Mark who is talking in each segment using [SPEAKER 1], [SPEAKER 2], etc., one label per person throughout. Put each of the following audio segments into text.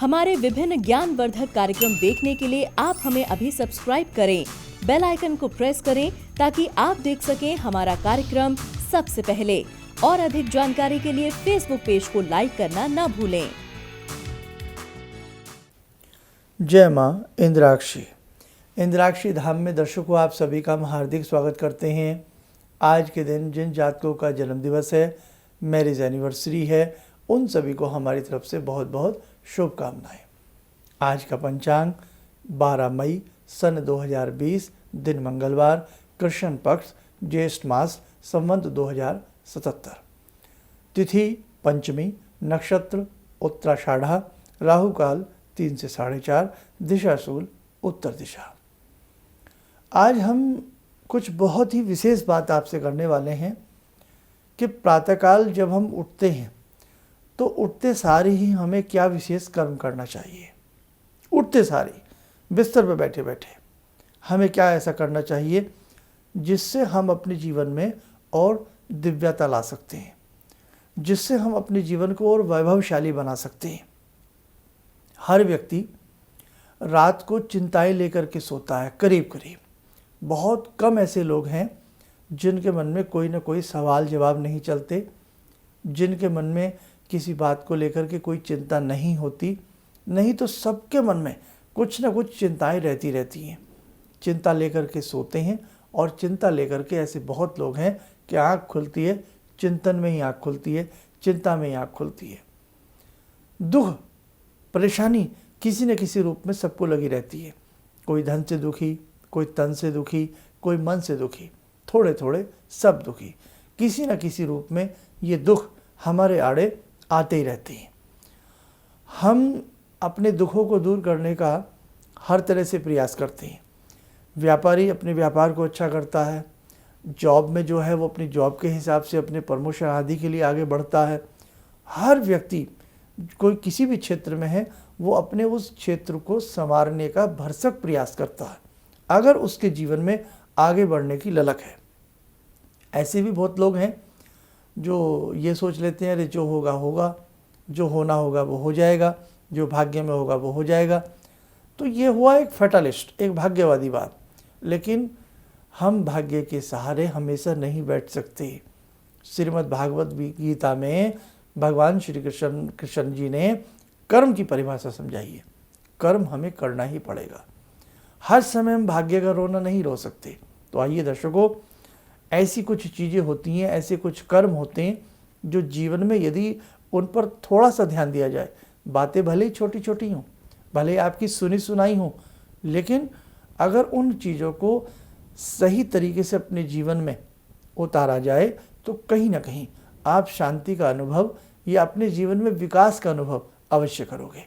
[SPEAKER 1] हमारे विभिन्न ज्ञानवर्धक कार्यक्रम देखने के लिए आप हमें अभी सब्सक्राइब करें, बेल आइकन को प्रेस करें ताकि आप देख सकें हमारा कार्यक्रम सबसे पहले। और अधिक जानकारी के लिए फेसबुक पेज को लाइक करना न भूलें।
[SPEAKER 2] जय मां इंद्राक्षी। इंद्राक्षी धाम में दर्शकों आप सभी का हम हार्दिक स्वागत करते हैं। आज के दिन जिन जातकों का जन्म दिवस है, मैरिज एनिवर्सरी है, उन सभी को हमारी तरफ से बहुत बहुत शुभकामनाएं। आज का पंचांग 12 मई सन 2020, दिन मंगलवार, कृष्ण पक्ष, ज्येष्ठ मास, संवत 2077, तिथि पंचमी, नक्षत्र उत्तराषाढ़ा, राहु काल 3 से 4:30, दिशा शूल उत्तर दिशा। आज हम कुछ बहुत ही विशेष बात आपसे करने वाले हैं कि प्रातःकाल जब हम उठते हैं तो उठते सार ही हमें क्या विशेष कर्म करना चाहिए। उठते सार ही बिस्तर पर बैठे बैठे हमें क्या ऐसा करना चाहिए जिससे हम अपने जीवन में और दिव्यता ला सकते हैं, जिससे हम अपने जीवन को और वैभवशाली बना सकते हैं। हर व्यक्ति रात को चिंताएं लेकर के सोता है। करीब करीब बहुत कम ऐसे लोग हैं जिनके मन में कोई ना कोई सवाल जवाब नहीं चलते, जिनके मन में किसी बात को लेकर के कोई चिंता नहीं होती। नहीं तो सबके मन में कुछ ना कुछ चिंताएं रहती हैं। चिंता लेकर के सोते हैं और चिंता लेकर के ऐसे बहुत लोग हैं कि आँख खुलती है, चिंतन में ही आँख खुलती है, चिंता में ही आँख खुलती है। दुख परेशानी किसी न किसी रूप में सबको लगी रहती है। कोई धन से दुखी, कोई तन से दुखी, कोई मन से दुखी, थोड़े थोड़े सब दुखी। किसी न किसी रूप में ये दुख हमारे आड़े आते ही रहते हैं। हम अपने दुखों को दूर करने का हर तरह से प्रयास करते हैं। व्यापारी अपने व्यापार को अच्छा करता है, जॉब में जो है वो अपनी जॉब के हिसाब से अपने प्रमोशन आदि के लिए आगे बढ़ता है। हर व्यक्ति कोई किसी भी क्षेत्र में है वो अपने उस क्षेत्र को संवारने का भरसक प्रयास करता है, अगर उसके जीवन में आगे बढ़ने की ललक है। ऐसे भी बहुत लोग हैं जो ये सोच लेते हैं अरे जो होगा होगा, जो होना होगा वो हो जाएगा, जो भाग्य में होगा वो हो जाएगा। तो ये हुआ एक फैटलिस्ट, एक भाग्यवादी बात। लेकिन हम भाग्य के सहारे हमेशा नहीं बैठ सकते। श्रीमद् भागवत गीता में भगवान श्री कृष्ण जी ने कर्म की परिभाषा समझाई है। कर्म हमें करना ही पड़ेगा। हर समय हम भाग्य का रोना नहीं रो सकते। तो आइए दर्शकों, ऐसी कुछ चीज़ें होती हैं, ऐसे कुछ कर्म होते हैं जो जीवन में यदि उन पर थोड़ा सा ध्यान दिया जाए, बातें भले ही छोटी छोटी हों, भले ही आपकी सुनी सुनाई हो, लेकिन अगर उन चीज़ों को सही तरीके से अपने जीवन में उतारा जाए तो कहीं ना कहीं आप शांति का अनुभव या अपने जीवन में विकास का अनुभव अवश्य करोगे।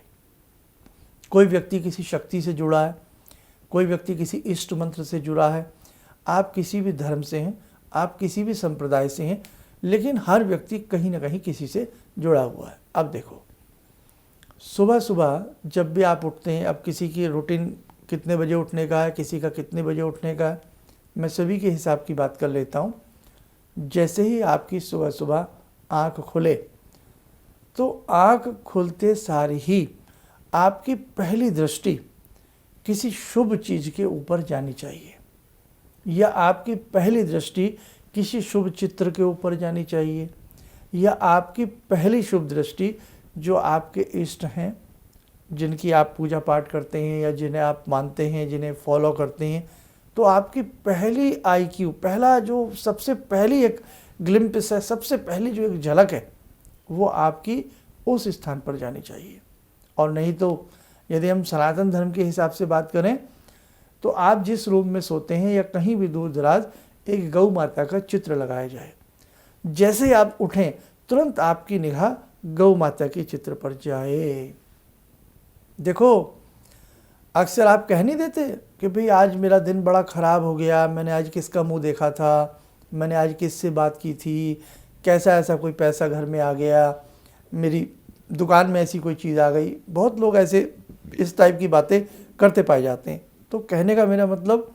[SPEAKER 2] कोई व्यक्ति किसी शक्ति से जुड़ा है, कोई व्यक्ति किसी इष्ट मंत्र से जुड़ा है, आप किसी भी धर्म से हैं, आप किसी भी संप्रदाय से हैं, लेकिन हर व्यक्ति कहीं ना कहीं किसी से जुड़ा हुआ है। अब देखो, सुबह सुबह जब भी आप उठते हैं, अब किसी की रूटीन कितने बजे उठने का है, किसी का कितने बजे उठने का है, मैं सभी के हिसाब की बात कर लेता हूँ। जैसे ही आपकी सुबह सुबह आँख खुले तो आँख खुलते सार ही आपकी पहली दृष्टि किसी शुभ चीज़ के ऊपर जानी चाहिए, या आपकी पहली दृष्टि किसी शुभ चित्र के ऊपर जानी चाहिए, या आपकी पहली शुभ दृष्टि जो आपके इष्ट हैं, जिनकी आप पूजा पाठ करते हैं या जिन्हें आप मानते हैं, जिन्हें फॉलो करते हैं, तो आपकी पहली IQ, पहला जो सबसे पहली एक ग्लिम्पस है, सबसे पहली जो एक झलक है, वो आपकी उस स्थान पर जानी चाहिए। और नहीं तो यदि हम सनातन धर्म के हिसाब से बात करें तो आप जिस रूम में सोते हैं या कहीं भी दूर दराज एक गौ माता का चित्र लगाया जाए। जैसे ही आप उठें तुरंत आपकी निगाह गौ माता के चित्र पर जाए। देखो, अक्सर आप कह नहीं देते कि भाई आज मेरा दिन बड़ा ख़राब हो गया, मैंने आज किसका मुंह देखा था, मैंने आज किससे बात की थी, कैसा ऐसा कोई पैसा घर में आ गया, मेरी दुकान में ऐसी कोई चीज़ आ गई। बहुत लोग ऐसे इस टाइप की बातें करते पाए जाते हैं। तो कहने का मेरा मतलब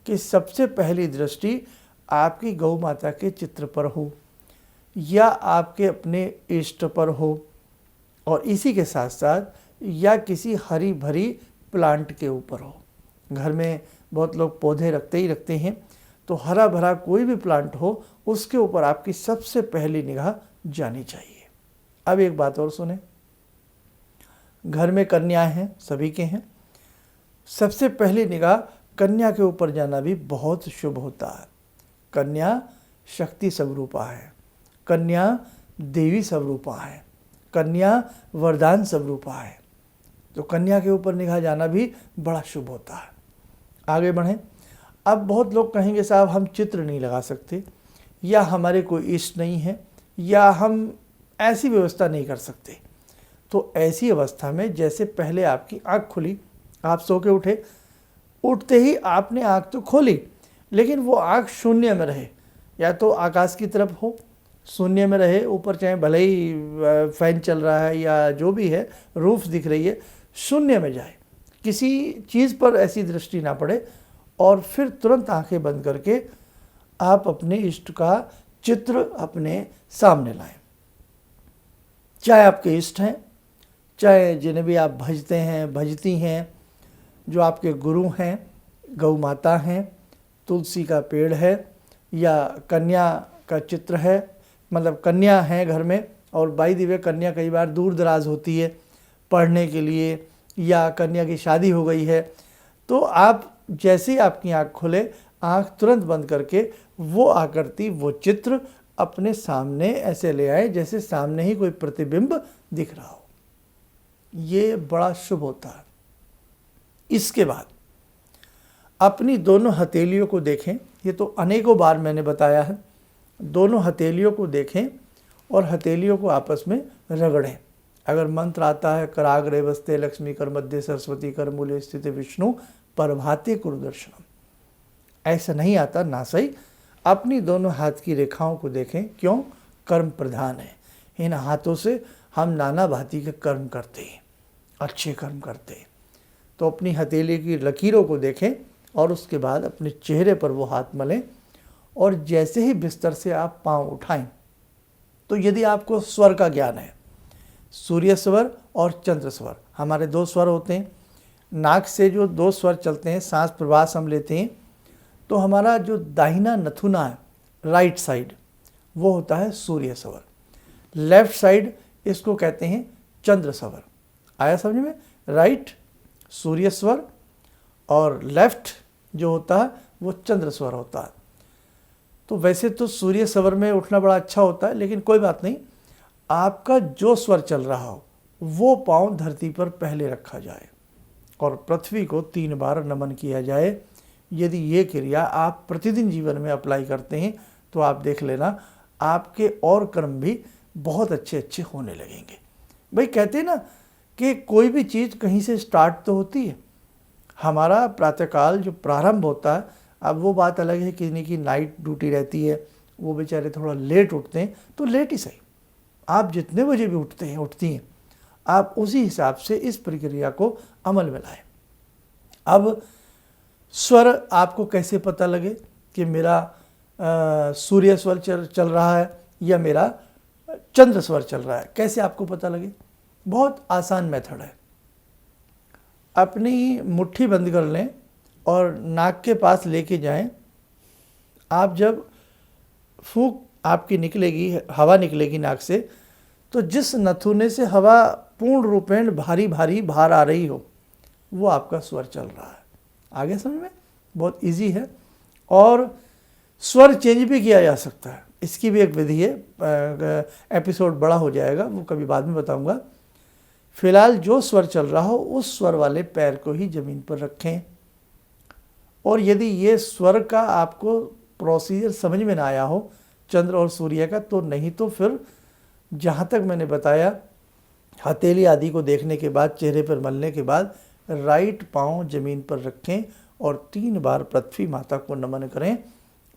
[SPEAKER 2] कि सबसे पहली दृष्टि आपकी गौ माता के चित्र पर हो या आपके अपने इष्ट पर हो, और इसी के साथ साथ या किसी हरी भरी प्लांट के ऊपर हो। घर में बहुत लोग पौधे रखते ही रखते हैं, तो हरा भरा कोई भी प्लांट हो उसके ऊपर आपकी सबसे पहली निगाह जानी चाहिए। अब एक बात और सुने, घर में कन्याएं हैं, सभी के हैं, सबसे पहली निगाह कन्या के ऊपर जाना भी बहुत शुभ होता है। कन्या शक्ति स्वरूपा है, कन्या देवी स्वरूपा है, कन्या वरदान स्वरूपा है, तो कन्या के ऊपर निगाह जाना भी बड़ा शुभ होता है। आगे बढ़ें। अब बहुत लोग कहेंगे साहब हम चित्र नहीं लगा सकते, या हमारे कोई इष्ट नहीं है, या हम ऐसी व्यवस्था नहीं कर सकते। तो ऐसी अवस्था में जैसे पहले आपकी आँख खुली, आप सो के उठे, उठते ही आपने आँख तो खोली, लेकिन वो आँख शून्य में रहे, या तो आकाश की तरफ हो, शून्य में रहे, ऊपर चाहे भले ही फैन चल रहा है या जो भी है, रूफ दिख रही है, शून्य में जाए, किसी चीज़ पर ऐसी दृष्टि ना पड़े, और फिर तुरंत आंखें बंद करके आप अपने इष्ट का चित्र अपने सामने लाएं। चाहे आपके इष्ट हैं, चाहे जिन्हें भी आप भजते हैं, भजती हैं, जो आपके गुरु हैं, गौ माता हैं, तुलसी का पेड़ है, या कन्या का चित्र है, मतलब कन्या है घर में, और बाई द वे कन्या कई बार दूर दराज होती है पढ़ने के लिए, या कन्या की शादी हो गई है, तो आप जैसे ही आपकी आँख खुले, आँख तुरंत बंद करके वो आकृति, वो चित्र अपने सामने ऐसे ले आए जैसे सामने ही कोई प्रतिबिंब दिख रहा हो। ये बड़ा शुभ होता है। इसके बाद अपनी दोनों हथेलियों को देखें, ये तो अनेकों बार मैंने बताया है, दोनों हथेलियों को देखें और हथेलियों को आपस में रगड़ें। अगर मंत्र आता है कराग्रे वस्ते लक्ष्मी कर मध्य सरस्वती कर मूले स्थित विष्णु प्रभाते कुरुदर्शनम, ऐसा नहीं आता ना सही। अपनी दोनों हाथ की रेखाओं को देखें, क्यों? कर्म प्रधान है, इन हाथों से हम नाना भांति के कर्म करते हैं, अच्छे कर्म करते हैं। तो अपनी हथेली की लकीरों को देखें और उसके बाद अपने चेहरे पर वो हाथ मलें, और जैसे ही बिस्तर से आप पाँव उठाएं, तो यदि आपको स्वर का ज्ञान है, सूर्य स्वर और चंद्र स्वर, हमारे दो स्वर होते हैं। नाक से जो दो स्वर चलते हैं, सांस प्रवास हम लेते हैं, तो हमारा जो दाहिना नथुना है, राइट साइड, वो होता है सूर्य स्वर। लेफ्ट साइड इसको कहते हैं चंद्र स्वर। आया समझ में? राइट सूर्य स्वर और लेफ्ट जो होता है वो चंद्र स्वर होता है। तो वैसे तो सूर्य स्वर में उठना बड़ा अच्छा होता है, लेकिन कोई बात नहीं, आपका जो स्वर चल रहा हो वो पाँव धरती पर पहले रखा जाए और पृथ्वी को 3 बार नमन किया जाए। यदि ये क्रिया आप प्रतिदिन जीवन में अप्लाई करते हैं तो आप देख लेना आपके और कर्म भी बहुत अच्छे अच्छे होने लगेंगे। भाई कहते हैं ना कि कोई भी चीज़ कहीं से स्टार्ट तो होती है। हमारा प्रातःकाल जो प्रारंभ होता है, अब वो बात अलग है कि की नाइट ड्यूटी रहती है, वो बेचारे थोड़ा लेट उठते हैं, तो लेट ही सही, आप जितने बजे भी उठती हैं, आप उसी हिसाब से इस प्रक्रिया को अमल में लाएं। अब स्वर आपको कैसे पता लगे कि मेरा सूर्य स्वर चल रहा है या मेरा चंद्र स्वर चल रहा है, कैसे आपको पता लगे? बहुत आसान मेथड है। अपनी मुट्ठी बंद कर लें और नाक के पास लेके जाएं। आप जब फूंक आपकी निकलेगी, हवा निकलेगी नाक से, तो जिस नथुने से हवा पूर्ण रूपेण भारी भारी बाहर आ रही हो, वो आपका स्वर चल रहा है। आगे समझ में? बहुत इजी है। और स्वर चेंज भी किया जा सकता है, इसकी भी एक विधि है, एपिसोड बड़ा हो जाएगा, वो कभी बाद में बताऊंगा। फिलहाल जो स्वर चल रहा हो उस स्वर वाले पैर को ही ज़मीन पर रखें। और यदि ये स्वर का आपको प्रोसीजर समझ में ना आया हो चंद्र और सूर्य का, तो नहीं तो फिर जहाँ तक मैंने बताया, हथेली आदि को देखने के बाद, चेहरे पर मलने के बाद राइट पाँव ज़मीन पर रखें और 3 बार पृथ्वी माता को नमन करें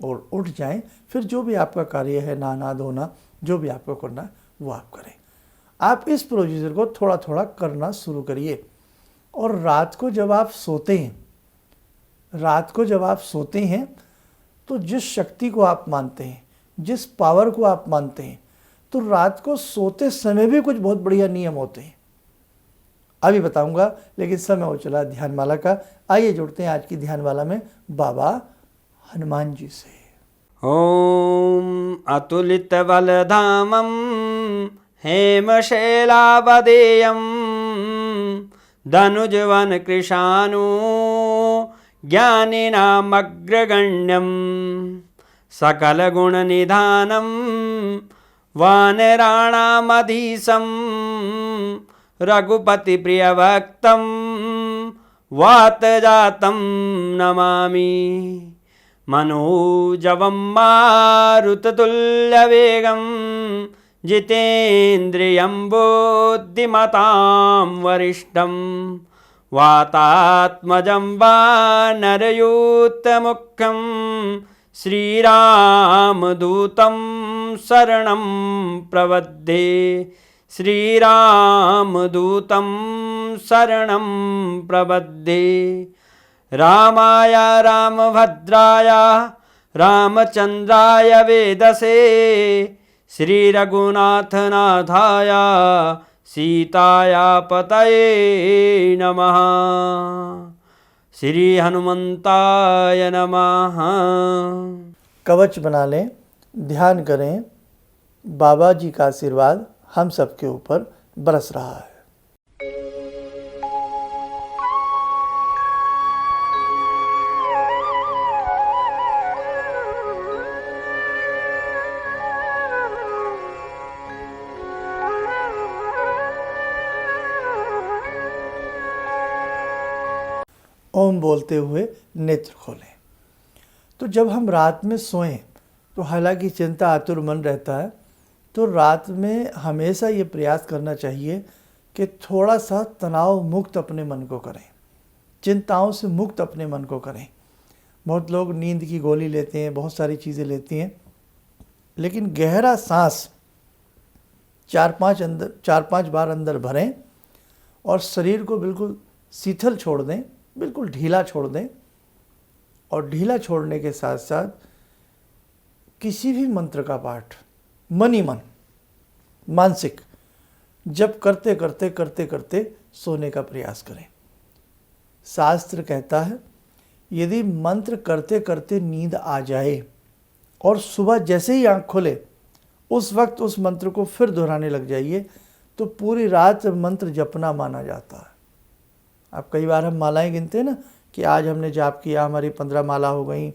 [SPEAKER 2] और उठ जाएं। फिर जो भी आपका कार्य है, नहाना धोना, जो भी आपको करना है वो आप करें। आप इस प्रोसीजर को थोड़ा थोड़ा करना शुरू करिए। और रात को जब आप सोते हैं, तो जिस शक्ति को आप मानते हैं, जिस पावर को आप मानते हैं, तो रात को सोते समय भी कुछ बहुत बढ़िया नियम होते हैं। अभी बताऊंगा, लेकिन समय हो चला ध्यानमाला का। आइए जुड़ते हैं आज की ध्यानमाला में बाबा हनुमान जी से।
[SPEAKER 3] ॐ अतुलितबलधामं हेमशैलावदेयं धनुजवनकृशानु ज्ञानिनामग्रगण्यं सकलगुणनिधानं वानराणामधीशं रघुपतिप्रियभक्तं वातजातं नमामि। मनोजवं मारुततुल्यवेगं जितेन्द्रियं बुद्धिमतां वरिष्ठं वातात्मजं वानरयूथमुख्यं श्रीरामदूतं शरणं प्रपद्ये। श्रीरामदूतं शरणं प्रपद्ये। रामाय रामभद्राय रामचन्द्राय वेदसे श्रीरघुनाथनाथाय सीताया पतये नमः। श्री हनुमंताय नमः।
[SPEAKER 2] कवच बना लें, ध्यान करें, बाबा जी का आशीर्वाद हम सबके ऊपर बरस रहा है। ओम बोलते हुए नेत्र खोलें। तो जब हम रात में सोएं तो हालांकि चिंता आतुर मन रहता है, तो रात में हमेशा ये प्रयास करना चाहिए कि थोड़ा सा तनाव मुक्त अपने मन को करें, चिंताओं से मुक्त अपने मन को करें। बहुत लोग नींद की गोली लेते हैं, बहुत सारी चीज़ें लेती हैं, लेकिन गहरा सांस 4-5 बार अंदर भरें और शरीर को बिल्कुल शीतल छोड़ दें, बिल्कुल ढीला छोड़ दें। और ढीला छोड़ने के साथ साथ किसी भी मंत्र का पाठ मन ही मन मानसिक जब करते करते सोने का प्रयास करें। शास्त्र कहता है यदि मंत्र करते करते नींद आ जाए और सुबह जैसे ही आँख खोले उस वक्त उस मंत्र को फिर दोहराने लग जाइए तो पूरी रात मंत्र जपना माना जाता है। अब कई बार हम मालाएं गिनते हैं ना कि आज हमने जाप किया, हमारी 15 माला हो गई,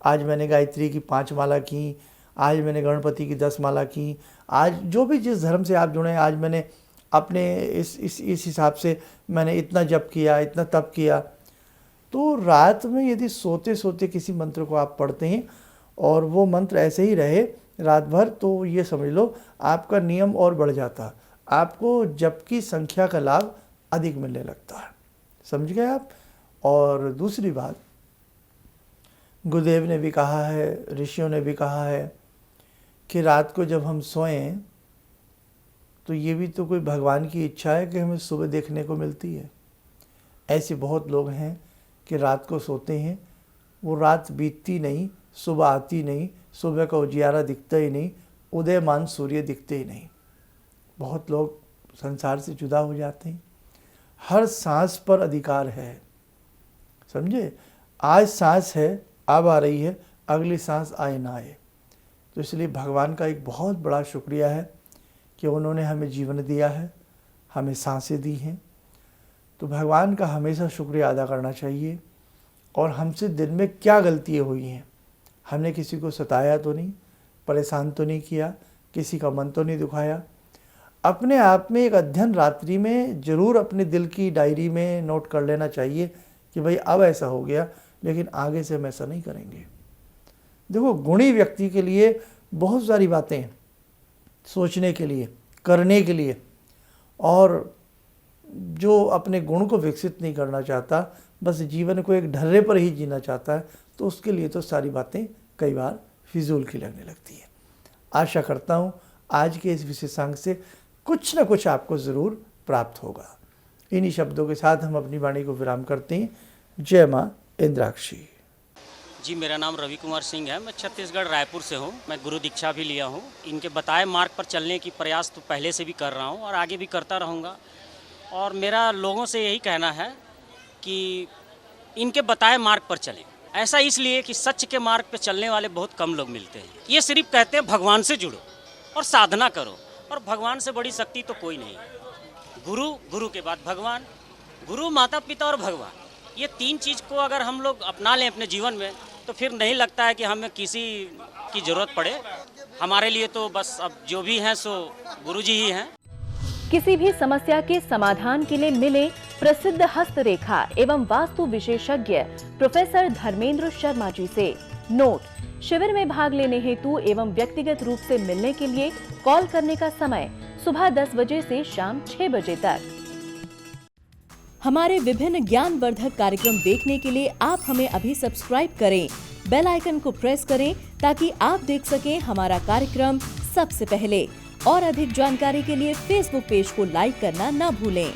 [SPEAKER 2] आज मैंने गायत्री की 5 माला की, आज मैंने गणपति की 10 माला की, आज जो भी जिस धर्म से आप जुड़े, आज मैंने अपने इस हिसाब से मैंने इतना जप किया, इतना तप किया। तो रात में यदि सोते सोते किसी मंत्र को आप पढ़ते हैं और वो मंत्र ऐसे ही रहे रात भर, तो ये समझ लो आपका नियम और बढ़ जाता, आपको जप की संख्या का लाभ अधिक मिलने लगता है। समझ गए आप। और दूसरी बात, गुरुदेव ने भी कहा है, ऋषियों ने भी कहा है कि रात को जब हम सोएं तो ये भी तो कोई भगवान की इच्छा है कि हमें सुबह देखने को मिलती है। ऐसे बहुत लोग हैं कि रात को सोते हैं, वो रात बीतती नहीं, सुबह आती नहीं, सुबह का उजियारा दिखता ही नहीं, उदयमान सूर्य दिखते ही नहीं। बहुत लोग संसार से जुदा हो जाते हैं। हर सांस पर अधिकार है, समझे। आज सांस है, अब आ रही है, अगली सांस आए ना आए। तो इसलिए भगवान का एक बहुत बड़ा शुक्रिया है कि उन्होंने हमें जीवन दिया है, हमें सांसें दी हैं। तो भगवान का हमेशा शुक्रिया अदा करना चाहिए। और हमसे दिन में क्या गलतियाँ हुई हैं, हमने किसी को सताया तो नहीं, परेशान तो नहीं किया, किसी का मन तो नहीं दुखाया। अपने आप में एक अध्ययन रात्रि में ज़रूर अपने दिल की डायरी में नोट कर लेना चाहिए कि भाई अब ऐसा हो गया, लेकिन आगे से हम ऐसा नहीं करेंगे। देखो, गुणी व्यक्ति के लिए बहुत सारी बातें हैं सोचने के लिए, करने के लिए, और जो अपने गुण को विकसित नहीं करना चाहता, बस जीवन को एक ढर्रे पर ही जीना चाहता है, तो उसके लिए तो सारी बातें कई बार फिजूल की लगने लगती है। आशा करता हूँ आज के इस विशेषांक से कुछ न कुछ आपको ज़रूर प्राप्त होगा। इन्हीं शब्दों के साथ हम अपनी वाणी को विराम करते हैं। जय माँ इंद्राक्षी।
[SPEAKER 4] जी, मेरा नाम रवि कुमार सिंह है। मैं छत्तीसगढ़ रायपुर से हूँ। मैं गुरु दीक्षा भी लिया हूँ। इनके बताए मार्ग पर चलने की प्रयास तो पहले से भी कर रहा हूँ और आगे भी करता रहूँगा। और मेरा लोगों से यही कहना है कि इनके बताए मार्ग पर चलें। ऐसा इसलिए कि सच के मार्ग पर चलने वाले बहुत कम लोग मिलते हैं। ये सिर्फ कहते हैं भगवान से जुड़ो और साधना करो, और भगवान से बड़ी शक्ति तो कोई नहीं। गुरु, गुरु के बाद भगवान, गुरु, माता पिता और भगवान, ये तीन चीज़ को अगर हम लोग अपना लें अपने जीवन में तो फिर नहीं लगता है कि हमें किसी की ज़रूरत पड़े। हमारे लिए तो बस अब जो भी हैं सो गुरु जी ही हैं।
[SPEAKER 1] किसी भी समस्या के समाधान के लिए मिले प्रसिद्ध हस्तरेखा एवं वास्तु विशेषज्ञ प्रोफेसर धर्मेंद्र शर्मा जी से। नोट: शिविर में भाग लेने हेतु एवं व्यक्तिगत रूप से मिलने के लिए कॉल करने का समय सुबह 10 बजे से शाम 6 बजे तक। हमारे विभिन्न ज्ञानवर्धक कार्यक्रम देखने के लिए आप हमें अभी सब्सक्राइब करें, बेल आइकन को प्रेस करें ताकि आप देख सकें हमारा कार्यक्रम सबसे पहले। और अधिक जानकारी के लिए फेसबुक पेज को लाइक करना न भूलें।